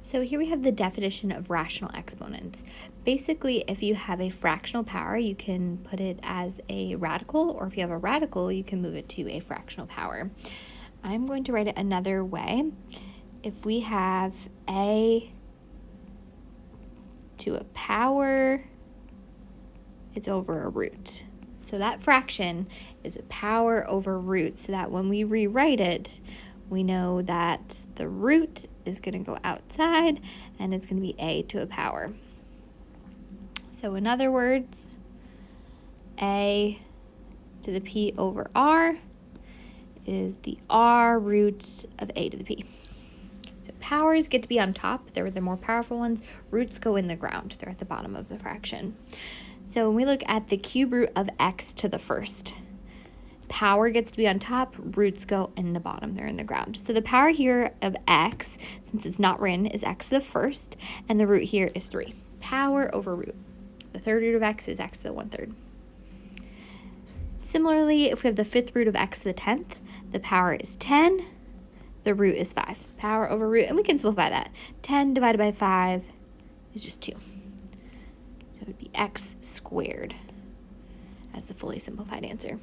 So here we have the definition of rational exponents. Basically, if you have a fractional power, you can put it as a radical, or if you have a radical, you can move it to a fractional power. I'm going to write it another way. If we have a to a power, it's over a root. So that fraction is a power over root, so that when we rewrite it, we know that the root is going to go outside and it's going to be a to a power. So in other words, a to the p over r is the r root of a to the p. So powers get to be on top. They're the more powerful ones. Roots go in the ground. They're at the bottom of the fraction. So when we look at the cube root of x to the first, power gets to be on top, roots go in the bottom, they're in the ground. So the power here of x, since it's not written, is x to the first, and the root here is 3. Power over root. The third root of x is x to the 1/3. Similarly, if we have the fifth root of x to the 10th, the power is 10, the root is 5. Power over root, and we can simplify that. 10 divided by 5 is just 2. So it would be x squared as the fully simplified answer.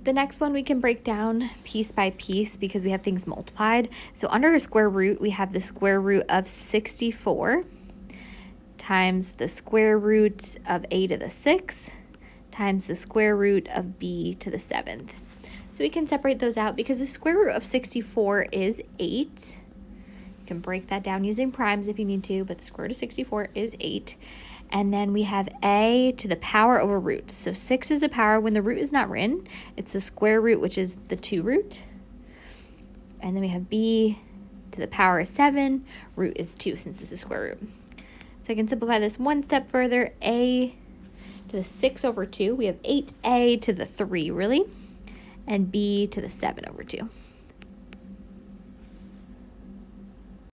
The next one we can break down piece by piece because we have things multiplied. So under a square root, we have the square root of 64 times the square root of a to the 6th times the square root of b to the 7th. So we can separate those out because the square root of 64 is 8. You can break that down using primes if you need to, but the square root of 64 is 8. And then we have a to the power over root. So 6 is the power. When the root is not written, it's the square root, which is the 2 root. And then we have b to the power of 7. Root is 2 since it's a square root. So I can simplify this one step further. A to the 6 over 2. We have 8a to the 3, really. And b to the 7 over 2.